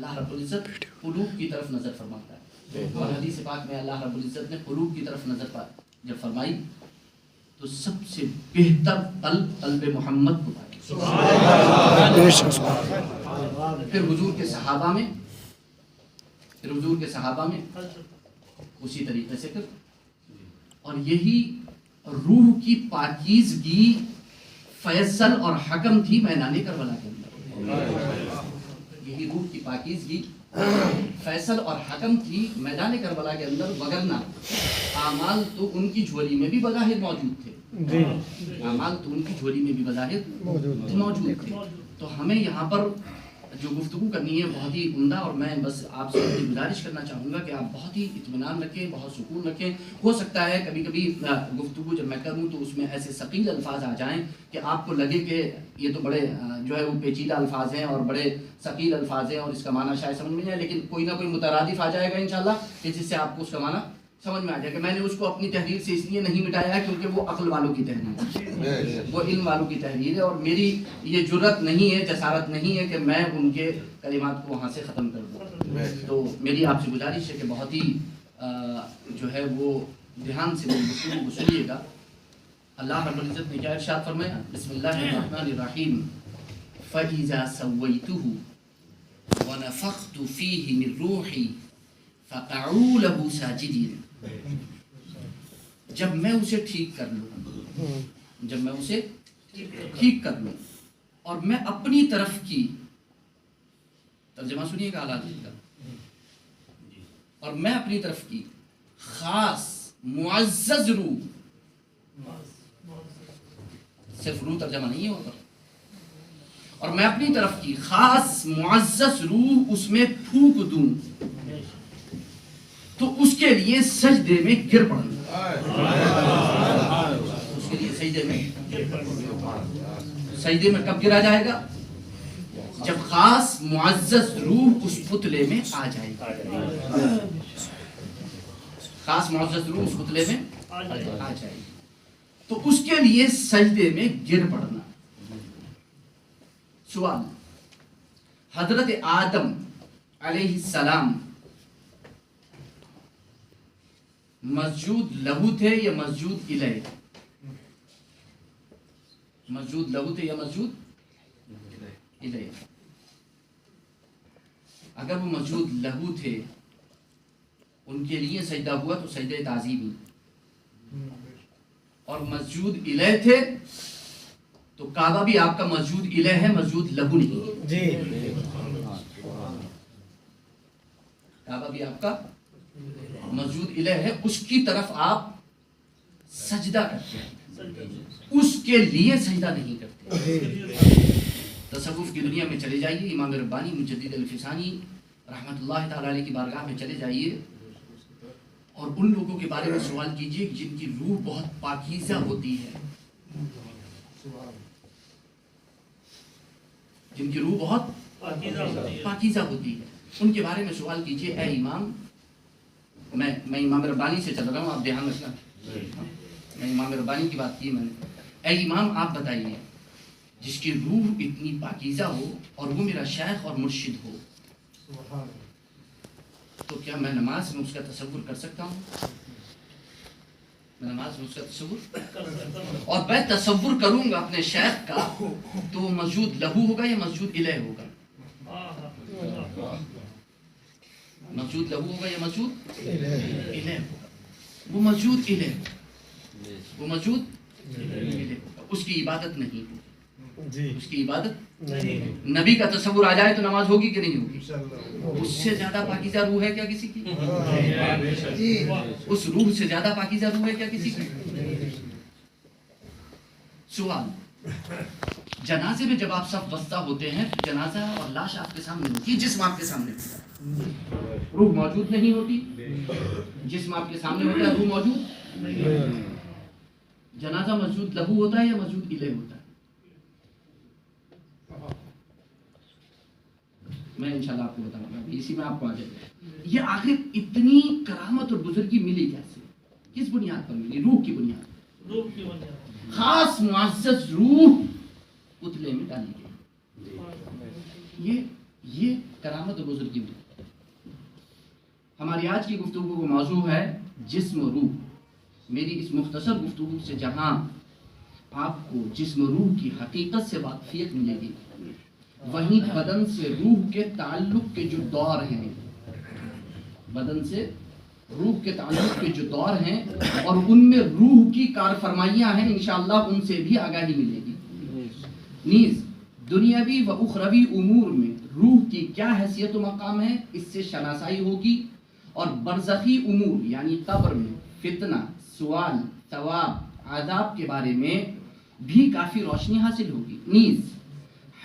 اللہ رب العزت قلوب کی طرف نظر فرماتا ہے، اور حدیث پاک میں اللہ رب العزت نے قلوب کی طرف نظر جب فرمائی تو سب سے بہتر قلب محمد کو پائی۔ پھر حضور کے صحابہ میں اسی طریقے سے پھر، اور یہی روح کی پاکیزگی فیصل اور حکم تھی میدان کربلا کے اندر۔ یہی روح کی پاکیزگی فیصل اور حکم تھی میدان کربلا کے اندر، وگرنہ اعمال تو ان کی جھولی میں بھی بظاہر موجود تھے، اعمال تو ان کی جھولی میں بھی بظاہر موجود تھے۔ تو ہمیں یہاں پر جو گفتگو کرنی ہے بہت ہی عمدہ، اور میں بس آپ سے گزارش کرنا چاہوں گا کہ آپ بہت ہی اطمینان رکھیں، بہت سکون رکھیں۔ ہو سکتا ہے کبھی کبھی گفتگو جب میں کروں تو اس میں ایسے ثقیل الفاظ آ جائیں کہ آپ کو لگے کہ یہ تو بڑے جو ہے وہ پیچیدہ الفاظ ہیں اور بڑے ثقیل الفاظ ہیں اور اس کا معنی شاید سمجھ میں نہیں آئے، لیکن کوئی نہ کوئی مترادف آ جائے گا انشاءاللہ کہ جس سے آپ کو اس کا معنی سمجھ میں آ جائے گا۔ میں نے اس کو اپنی تحریر سے اس لیے نہیں مٹایا ہے کیونکہ وہ عقل والوں کی تحریر ہے، وہ علم والوں کی تحریر ہے، اور میری یہ جرت نہیں ہے، جسارت نہیں ہے کہ میں ان کے کلمات کو وہاں سے ختم کر دوں۔ تو میری آپ سے گزارش ہے کہ بہت ہی جو ہے وہ دھیان سے میری گفتگو کو سنیے گا۔ اللہ رب العزت نے کیا ارشاد فرمایا؟ بسم اللہ الرحمن الرحیم، فَإِذَا سَوَّيْتُهُ وَنَفَخْتُ فِيهِ مِن رُوحِي فَقَعُوا لَهُ سَاجِدِينَ۔ جب میں اسے ٹھیک کر لوں، اور میں اپنی طرف کی، ترجمہ سنیے گا حالات کا، اور میں اپنی طرف کی خاص معزز روح، صرف روح ترجمہ نہیں ہوتا، اور میں اپنی طرف کی خاص معزز روح اس میں پھونک دوں تو اس کے لیے سجدے میں گر پڑنا، اس کے لیے سجدے میں کب گرا جائے گا؟ جب خاص معزز روح اس پتلے میں آ جائے گی، خاص معزز روح اس پتلے میں آ جائے گی تو اس کے لیے سجدے میں گر پڑنا۔ سوال، حضرت آدم علیہ السلام مسجود لہو تھے یا مسجود الیہ؟ مسجود لہو تھے یا مسجود الیہ؟ اگر وہ مسجود لہو تھے، ان کے لیے سجدہ ہوا تو سجدہ تعظیم ہی، اور مسجود الیہ تھے تو کعبہ بھی آپ کا مسجود الیہ ہے، مسجود لہو نہیں۔ کعبہ بھی آپ کا مسجود الیہ ہے، اس کی طرف آپ سجدہ کرتے ہیں، اس کے لیے سجدہ نہیں کرتے۔ تصوف کی دنیا میں چلے جائیے، امام ربانی مجدد الفسانی رحمت اللہ تعالی علیہ کی بارگاہ میں چلے جائیے اور ان لوگوں کے بارے میں سوال کیجئے جن کی روح بہت پاکیزہ ہوتی ہے، جن کی روح بہت پاکیزہ ہوتی ہے، ان کے بارے میں سوال کیجئے، اے امام، میں امام ربانی سے چل رہا ہوں، آپ دھیان رکھنا، میں امام ربانی کی بات کی میں نے، اے امام آپ بتائیے جس کی روح اتنی پاکیزہ ہو اور وہ میرا شیخ اور مرشد ہو، تو کیا میں نماز میں اس کا تصور کر سکتا ہوں؟ میں نماز میں اس کا تصور، اور میں تصور کروں گا اپنے شیخ کا تو وہ مسجود لہو ہوگا یا مسجود الیہ ہوگا؟ مسجود لہو ہوگا یا مسجود الیہ ہوگا؟ وہ مسجود الیہ، وہ مسجود الیہ ہوگا، اس کی عبادت نہیں ہوگی، اس کی عبادت نبی کا تصور آ جائے تو نماز ہوگی کہ نہیں ہوگی؟ اس سے زیادہ پاکیزہ روح ہے کیا کسی کی؟ اس روح سے زیادہ پاکیزہ روح ہے کیا کسی کی؟ سوال، جنازے میں جب آپ سب بستہ ہوتے ہیں، جنازہ اور لاش آپ کے سامنے ہوتی ہے، جسم آپ کے سامنے ہوتا ہے، روح موجود نہیں ہوتی، جسم آپ کے سامنے ہوتا ہے، روح موجود، جنازہ مسجود لہو ہوتا ہے یا مسجود الیہ ہوتا ہے؟ میں انشاءاللہ آپ کو بتاؤں گا، اسی میں آپ کو آ جائے۔ یہ آخر اتنی کرامت اور بزرگی ملی کیسے؟ کس بنیاد پر ملی؟ روح کی بنیاد، خاص معزز روح پتلے میں ڈالی گئی۔ یہ کرامت و بزرگی میں. ہماری آج کی گفتگو کا موضوع ہے جسم و روح. میری اس مختصر گفتگو سے جہاں آپ کو جسم و روح کی حقیقت سے واقفیت ملے گی، وہیں بدن سے روح کے تعلق کے جو دور ہیں، بدن سے روح کے تعلق کے جو دور ہیں اور ان میں روح کی کار فرمائیاں ہیں، انشاءاللہ ان سے بھی آگاہی ملے گی. نیز دنیاوی و اخروی امور میں روح کی کیا حیثیت و مقام ہے، اس سے شناسائی ہوگی، اور برزخی امور یعنی قبر میں فتنہ، سوال، ثواب، عذاب کے بارے میں بھی کافی روشنی حاصل ہوگی. نیز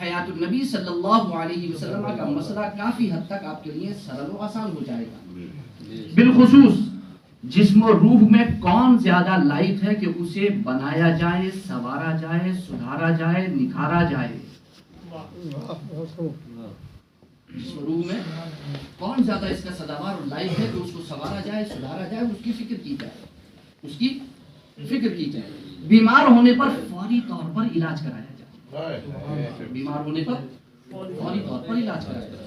حیات النبی صلی اللہ علیہ وسلم کا مسئلہ کافی حد تک آپ کے لیے سرل و آسان ہو جائے گا. بالخصوص جسم و روح میں کون زیادہ لائق ہے کہ اسے بنایا جائے، سنوارا جائے، سدھارا جائے، نکھارا جائے. جسم و روح میں کون زیادہ اس کا سداوار اور لائق ہے کہ اس کو سنوارا جائے، سدھارا جائے، اس کی فکر کی جائے، اس کی فکر کی جائے. بیمار ہونے پر فوری طور پر علاج کرایا جائے. بیمار ہونے پر فوری طور پر علاج کرایا جائے.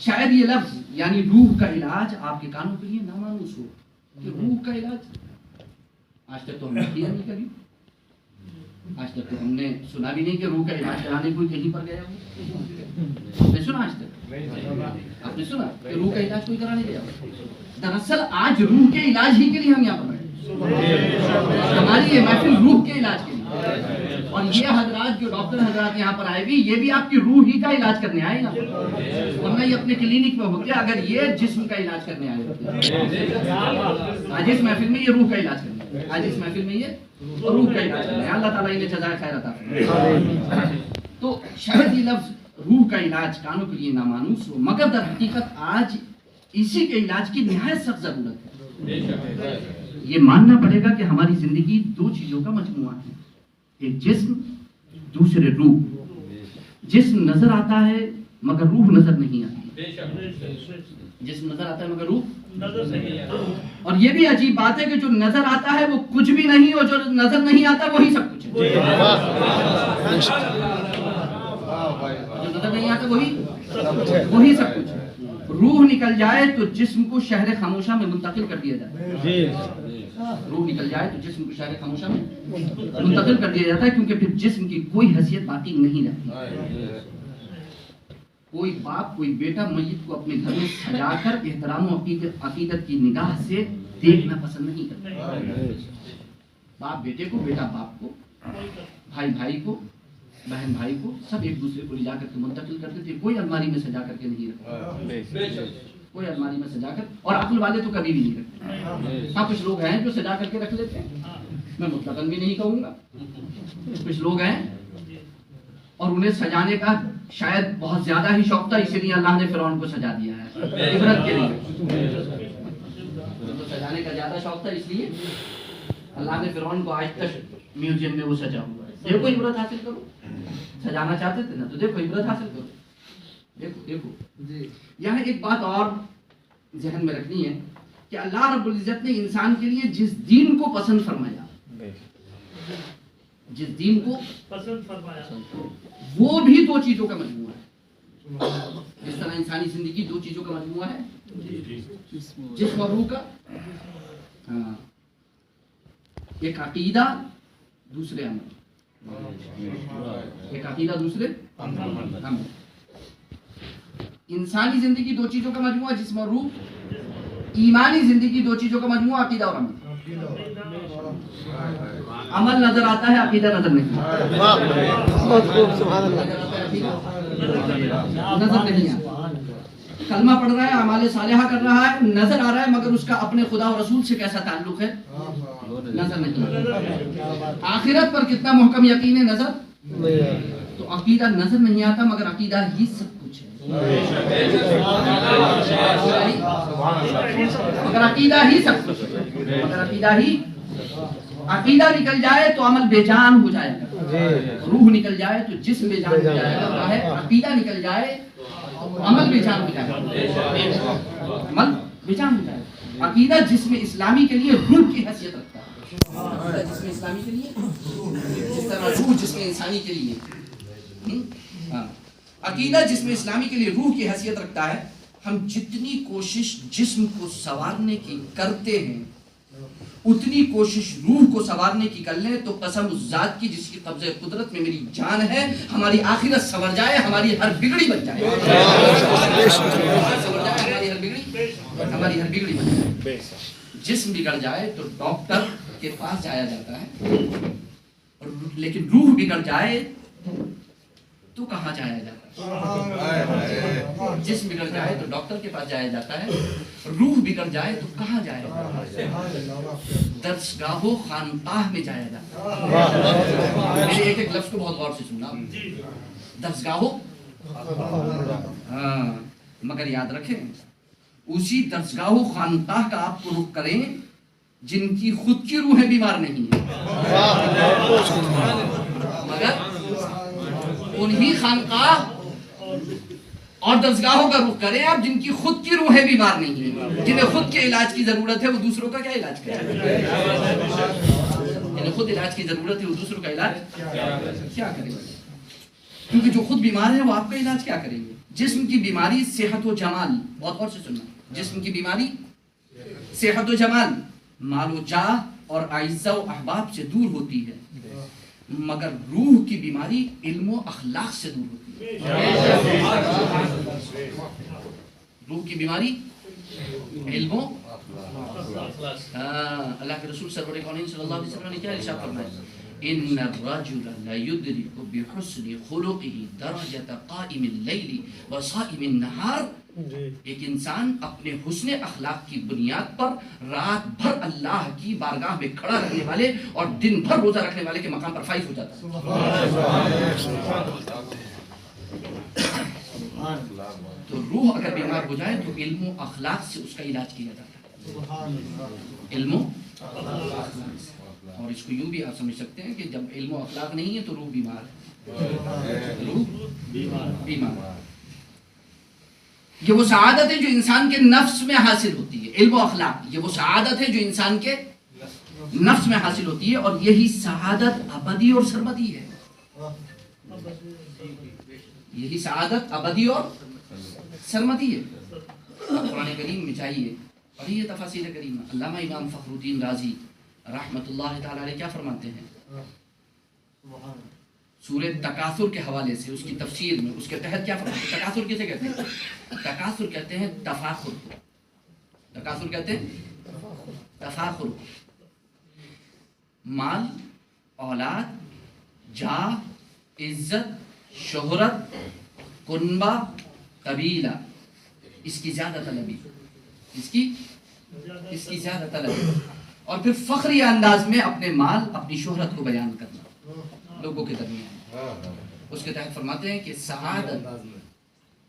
شاید یہ لفظ یعنی روح کا علاج آپ کے کانوں کے لیے نامانوس ہو کہ روح کا علاج آج تک تو ہم نے کیا نہیں کبھی. آج تک تو ہم نے سنا بھی نہیں کہ روح کا علاج کرانے کوئی کہیں پر گیا ہو. آپ نے سنا آج تک؟ آپ نے سنا کہ روح کا علاج کوئی کرانے گیا ہو؟ دراصل آج روح کے علاج ہی کے لیے ہم یہاں پر ہیں. ہماری یہ محفل روح کے علاج کے لیے، اور یہ حضرات جو ڈاکٹر حضرات یہاں پر آئے بھی، یہ بھی آپ کی روح ہی کا علاج کرنے آئے یہاں پر، ورنہ یہ اپنے کلینک میں ہوتے اگر یہ جسم کا علاج کرنے آئے ہوتے. آج اس محفل میں یہ روح کا علاج کرنے آئے، آج اس محفل میں یہ روح کا علاج کرنے آئے. اللہ تعالیٰ انہیں جزائے خیر عطا فرمائے. تو شاید یہ لفظ روح کا علاج کانوں کے لیے نامانوس ہو، مگر در حقیقت آج اسی کے علاج کی نہایت سخت ضرورت ہے. یہ ماننا پڑے گا کہ ہماری زندگی دو چیزوں کا مجموعہ ہے، ایک جسم، دوسرے روح. جسم نظر آتا ہے مگر روح نظر نہیں آتی. جسم نظر آتا ہے مگر روح نظر نہیں آتی. اور یہ بھی عجیب بات ہے کہ جو نظر آتا ہے وہ کچھ بھی نہیں، اور جو نظر نہیں آتا وہی سب کچھ ہے. جو نظر نہیں آتا وہی سب کچھ ہے. روح نکل جائے تو جسم کو شہر خاموشہ میں منتقل کر دیا جاتا ہے. روح نکل جائے تو جسم کو شہر خاموشہ میں منتقل کر دیا جاتا ہے، کیونکہ پھر جسم کی کوئی حیثیت باقی نہیں رہتی. کوئی باپ، کوئی بیٹا میت کو اپنے گھر میں سجا کر احترام و عقیدت کی نگاہ سے دیکھنا پسند نہیں کرتا. باپ بیٹے کو، بیٹا باپ کو، بھائی بھائی کو، بہن بھائی کو، سب ایک دوسرے کو لے جا کر کے منتقل کرتے تھے. کوئی الماری میں سجا کر کے نہیں رکھتا، کوئی الماری میں سجا کر، اور عقل والے تو کبھی بھی نہیں رکھتے. ہاں کچھ لوگ ہیں جو سجا کر کے رکھ لیتے ہیں، میں مطلقاً بھی نہیں کہوں گا. کچھ لوگ ہیں اور انہیں سجانے کا شاید بہت زیادہ ہی شوق تھا، اسی لیے اللہ نے فرعون کو سجا دیا ہے عبرت کے لیے. تو سجانے کا زیادہ شوق تھا، اس لیے اللہ نے فرعون کو آج تک میوزیم میں وہ سجا ہوا ہے. دیکھو عبرت حاصل کرو. سجانا چاہتے تھے نا تو دیکھو عبرت حاصل کرو. دیکھو یہاں ایک بات اور ذہن میں رکھنی ہے کہ اللہ رب العزت نے انسان کے لیے جس دین کو پسند فرمایا، جس دین کو پسند فرمایا، وہ بھی دو چیزوں کا مجموعہ ہے. جس طرح انسانی زندگی دو چیزوں کا مجموعہ ہے، جسم اور روح کا. ایک عقیدہ، دوسرے عمل. ایک عقیدہ، دوسرے عمل. انسانی زندگی دو چیزوں کا مجموعہ، جسم اور روح. ایمانی زندگی دو چیزوں کا مجموعہ، عقیدہ اور عمل. عمل نظر آتا ہے، عقیدہ نظر نہیں آتا. نظر نہیں آتا. کلمہ پڑھ رہا ہے، اعمال صالحہ کر رہا ہے، نظر آ رہا ہے، مگر اس کا اپنے خدا و رسول سے کیسا تعلق ہے نظر نہیں آتا. آخرت پر کتنا محکم یقین ہے نظر. تو عقیدہ نظر نہیں آتا مگر عقیدہ ہی سب کچھ ہے. مگر عقیدہ ہی سب کچھ ہے. مگر عقیدہ ہی. عقیدہ نکل جائے تو عمل بے جان ہو جائے گا. روح نکل جائے تو جسم بے جان ہو جائے گا. عقیدہ نکل جائے تو عمل بے جان ہو جائے گا. عمل بے جان ہو جائے گا. عقیدہ جسم اسلامی کے لیے روح کی حیثیت رکھتا ہے. جسم اسلامی کے لیے جس طرح روح جسم انسانی کے لیے. عقیدہ جسم اسلامی کے لیے روح کی حیثیت رکھتا ہے. ہم جتنی کوشش جسم کو سنوارنے کی کرتے ہیں اتنی کوشش روح کو سنوارنے کی کر لیں تو قسم اس ذات کی جس کی قبضہ قدرت میں میری جان ہے، ہماری آخرت سنور جائے، ہماری ہر بگڑی بن جائے. ہماری ہر بگڑی بن جائے. جسم بگڑ جائے تو ڈاکٹر کے پاس جایا جاتا ہے، لیکن روح بگڑ جائے تو کہاں جایا جاتا ہے؟ جسم بگڑ جائے تو ڈاکٹر کے پاس جایا جاتا ہے، روح بگڑ جائے تو کہاں جایا جاتا ہے؟ درسگاہ و خانقاہ میں جایا جاتا ہے. میرے ایک ایک لفظ کو بہت غور سے سننا. درسگاہ ہاں، مگر یاد رکھیں اسی درسگاہ و خانقاہ کا آپ کو رخ کریں جن کی خود کی روحیں بیمار نہیں ہیں، مگر انہی خانقاہ اور درسگاہوں کا رخ کریں آپ جن کی خود کی روحیں بیمار نہیں ہیں، جنہیں خود کے علاج کی ضرورت ہے وہ دوسروں کا کیا علاج کریں؟ جنہیں خود علاج کی ضرورت ہے وہ دوسروں کا علاج کیا کریں؟ کیونکہ جو خود بیمار ہیں وہ آپ کا علاج کیا کریں گے؟ جسم کی بیماری صحت و جمال، بہت غور سے سننا. جسم کی بیماری صحت و جمال، مال و جاہ اور اعزہ و احباب سے دور ہوتی ہے، مگر روح کی بیماری علم و اخلاق سے دور ہوتی ہے. روح کی بیماری علم و اللہ کے رسول سرور کونین صلی اللہ علیہ وسلم نے کیا ارشاد فرمایا؟ ان الرجل لا يدرك بحسن خلقه درجة قائم الليل وصائم النهار. ایک انسان اپنے حسن اخلاق کی بنیاد پر رات بھر اللہ کی بارگاہ میں کھڑا رہنے والے اور دن بھر روزہ رکھنے والے کے مقام پر فائز ہو جاتا ہے. تو روح اگر بیمار ہو جائے تو علم و اخلاق سے اس کا علاج کیا جاتا ہے. علم و اخلاق. اور اس کو یوں بھی آپ سمجھ سکتے ہیں کہ جب علم و اخلاق نہیں ہے تو روح بیمار ہے. روح بیمار. یہ وہ سعادت ہے جو انسان کے نفس میں حاصل ہوتی ہے. علم و اخلاق یہ وہ سعادت ہے جو انسان کے نفس میں حاصل ہوتی ہے، اور یہی سعادت ابدی اور سرمدی ہے. یہی سعادت ابدی اور سرمدی ہے. قرآن کریم میں چاہیے پڑھیے تفاسیر کریمہ. علامہ امام فخر الدین رازی رحمۃ اللہ تعالی علیہ کیا فرماتے ہیں؟ سورہ تکاثر کے حوالے سے اس کی تفسیر میں اس کے تحت کیا فرماتے ہیں؟ تکاثر کسے کہتے ہیں؟ تکاثر کہتے ہیں تفاخر کو. تکاثر کہتے ہیں تفاخر کو. مال، اولاد، جاہ، عزت، شہرت، کنبہ، قبیلہ، اس کی زیادہ طلبی، اس کی زیادہ طلبی، اور پھر فخری انداز میں اپنے مال، اپنی شہرت کو بیان کرنا لوگوں کے درمیان. اس کے تحت فرماتے ہیں کہ سعادت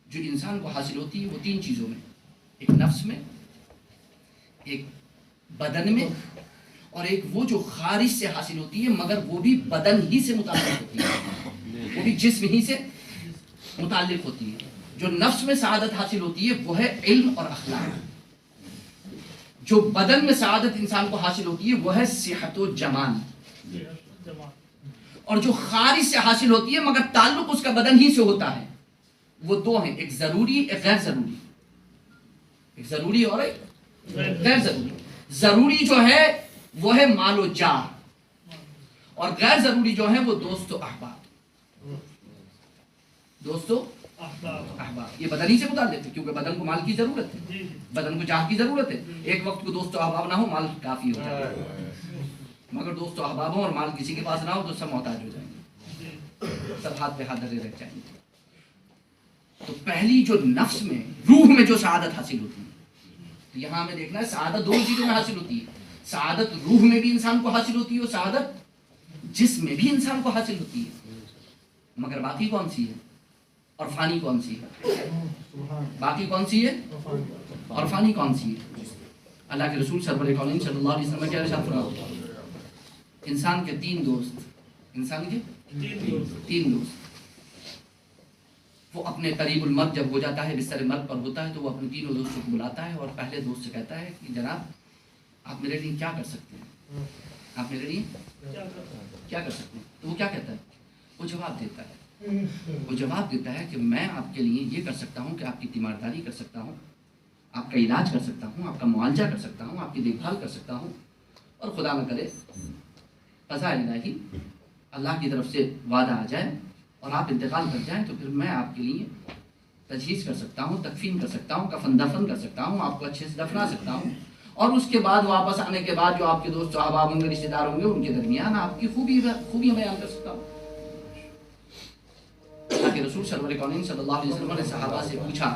جو انسان کو حاصل ہوتی ہے وہ تین چیزوں میں، ایک نفس میں، ایک بدن میں، اور ایک وہ جو خارج سے حاصل ہوتی ہے مگر وہ بھی بدن ہی سے متعلق ہوتی ہے، وہ بھی جسم ہی سے متعلق ہوتی ہے. جو نفس میں سعادت حاصل ہوتی ہے وہ ہے علم اور اخلاق. جو بدن میں سعادت انسان کو حاصل ہوتی ہے وہ ہے صحت و جمال. اور جو خارج سے حاصل ہوتی ہے مگر تعلق اس کا بدن ہی سے ہوتا ہے وہ دو ہیں، ایک ضروری ایک غیر ضروری. ایک ضروری اور ایک غیر ضروری. ضروری جو ہے وہ ہے مال و جاہ، اور غیر ضروری جو ہے وہ دوست و احباب. دوست و احباب یہ بدن ہی سے متعلق ہے کیونکہ بدن کو مال کی ضرورت ہے، بدن کو جاہ کی ضرورت ہے. ایک وقت کو دوست و احباب نہ ہو مال کافی ہو جائے، مگر دوست و احباب ہو اور مال کسی کے پاس نہ ہو تو سب محتاج ہو جائیں گے، سب ہاتھ پہ ہاتھ دھرے رہ جائیں گے. تو پہلی جو نفس میں روح میں جو سعادت حاصل ہوتی ہے، یہاں ہمیں دیکھنا ہے سعادت دو چیزوں میں حاصل ہوتی ہے. سعادت روح میں بھی انسان کو حاصل ہوتی ہے اور سعادت جسم میں بھی انسان کو حاصل ہوتی ہے. مگر باقی کون سی ہے اور فانی کون سی ہے؟ باقی کون سی ہے اور فانی کون سی ہے؟ اللہ کے رسول سرور کونین صلی اللہ علیہ وسلم کیا ارشاد فرماتے ہیں؟ انسان کے تین دوست، انسان کے تین دوست. وہ اپنے قریب المرگ جب ہو جاتا ہے، بستر مرگ پر ہوتا ہے، تو وہ اپنے تینوں دوستوں کو بلاتا ہے اور پہلے دوست سے کہتا ہے کہ جناب آپ میرے لیے کیا کر سکتے ہیں؟ آپ میرے لیے کیا کر سکتے ہیں؟ تو وہ کیا کہتا ہے؟ وہ جواب دیتا ہے وہ جواب دیتا ہے کہ میں آپ کے لیے یہ کر سکتا ہوں کہ آپ کی تیمارداری کر سکتا ہوں، آپ کا علاج کر سکتا ہوں، آپ کا معالجہ کر سکتا ہوں، آپ کی دیکھ بھال کر سکتا ہوں، اور خدا نہ کرے قضاء الہی اللہ کی طرف سے وعدہ آ جائے اور آپ انتقال کر جائیں تو پھر میں آپ کے لیے تجہیز کر سکتا ہوں، تکفین کر سکتا ہوں، کفن دفن کر سکتا ہوں، آپ کو اچھے سے دفنا سکتا ہوں، اور اس کے بعد واپس آنے کے بعد جو آپ کے دوست صحابہ ہوں گے، رشتے دار ہوں گے، ان کے درمیان آپ کی خوبیاں بیان کر سکتا ہوں۔ اللہ کے رسول سرور کونین صلی اللہ علیہ وسلم نے صحابہ سے پوچھا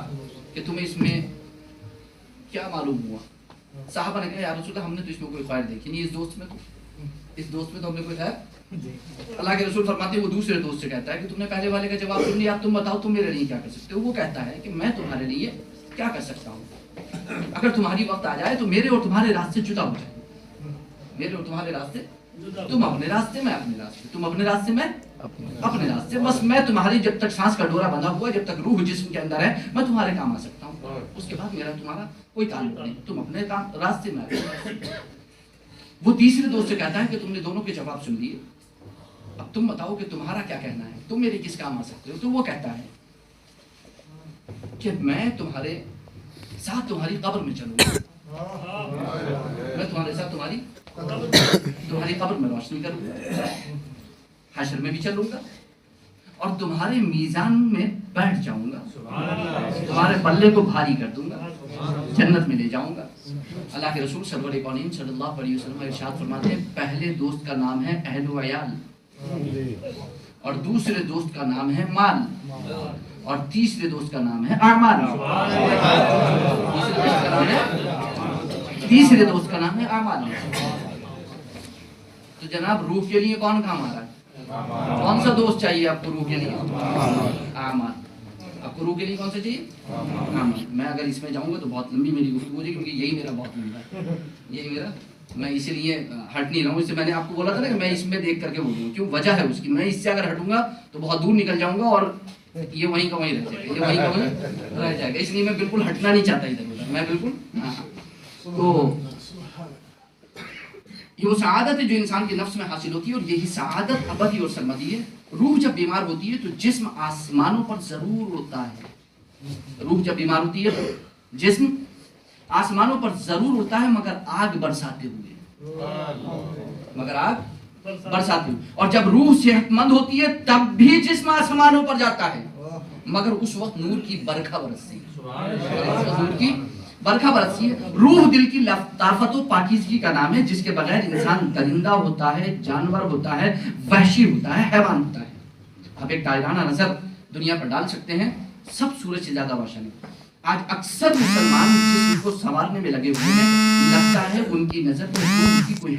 کہ تمہیں اس میں کیا معلوم ہوا؟ صحابہ نے کہا یا رسول اللہ ہم نے تو اس میں کوئی خیر دیکھی نہیں، اس دوست میں تو ہم نے کوئی خیر۔ اللہ کے رسول فرماتے ہیں وہ دوسرے دوست سے کہتا ہے کہ تم نے پہلے والے کا جواب سن لیا، اب تم بتاؤ تم میرے لیے کیا کر سکتے ہو؟ وہ کہتا ہے کہ میں تمہارے لیے کیا کر سکتا ہوں؟ اگر تمہاری وقت آ جائے تو میرے اور تمہارے راستے جدا ہو جائیں، میرے اور تمہارے راستے، تم اپنے راستے میں اپنے راستے، تم اپنے راستے میں اپنے راستے، بس میں تمہاری جب تک سانس کا ڈورا بندھا ہوا ہے، جب تک روح جسم کے اندر ہے، میں تمہارے کام آ سکتا ہوں، اس کے بعد میرا تمہارا کوئی تعلق نہیں، تم اپنے راستے میں وہ تیسرے دوست سے کہتا ہے کہ تم نے دونوں کے جواب سن لیے، اب تم بتاؤ کہ تمہارا کیا کہنا ہے، تم میرے کس کام آ سکتے ہو؟ تو وہ کہتا ہے کہ میں تمہارے ساتھ تمہاری قبر میں چلوں گا، میں تمہارے ساتھ تمہاری قبر میں روشنی کروں گا، حشر میں بھی چلوں گا، اور تمہارے میزان میں بیٹھ جاؤں گا، تمہارے پلے کو بھاری کر دوں گا، جنت میں لے جاؤں گا۔ اللہ کے رسول سرور کونین صلی اللہ علیہ وسلم ارشاد فرماتے ہیں پہلے دوست کا نام ہے اہل و عیال، اور دوسرے دوست کا نام ہے مال، اور تیسرے دوست کا نام ہے اعمال۔ تیسرے دوست کا نام ہے اعمال۔ تو جناب روح کے لیے کون کام آ رہا ہے؟ کون سا دوست چاہیے آپ کو روح کے لیے؟ اعمال۔ آپ کو روح کے لیے کون سا چاہیے؟ اعمال۔ میں اگر اس میں جاؤں گا تو بہت لمبی میری گفتگو ہوگی، کیونکہ یہی میرا بہت لمبا ہے، یہی میرا، میں اسی لیے ہٹ نہیں رہا ہوں۔ اس سے میں نے آپ کو بولا تھا نا کہ میں اس میں دیکھ کر کے بولوں، کیوں وجہ ہے اس کی، میں اس سے اگر ہٹوں گا تو بہت دور نکل جاؤں گا اور یہ وہیں کا وہیں رہ جائے گا، یہ وہیں کا وہیں رہ جائے گا، اس لیے میں بالکل ہٹنا نہیں چاہتا ادھر ادھر، میں بالکل تو یہ وہ سعادت ہے جو انسان کے نفس میں حاصل ہوتی ہے، اور یہی سعادت ابدی اور سرمدی ہے۔ روح جب بیمار ہوتی ہے تو جسم آسمانوں پر ضرور ہوتا ہے، روح جب بیمار ہوتی ہے تو جسم آسمانوں پر ضرور ہوتا ہے، مگر آگ برساتے ہوئے، مگر آگ برساتے ہوئے۔ اور جب روح صحت مند ہوتی ہے تب بھی جسم آسمانوں پر جاتا ہے، مگر اس وقت نور کی برکھا برستی ہے، نور کی برکھا برستی ہے۔ روح دل کی لطافت و پاکیزگی کا نام ہے، جس کے بغیر انسان درندہ ہوتا ہے، جانور ہوتا ہے، وحشی ہوتا ہے، حیوان ہوتا ہے۔ آپ ایک ٹائرانہ نظر دنیا پر ڈال سکتے ہیں، سب سورج سے زیادہ روشن ہے۔ آج اکثر مسلمان جسم کو سنوارنے میں لگے ہوئے ہیں، لگتا ہے ان کی نظر میں روح کی کوئی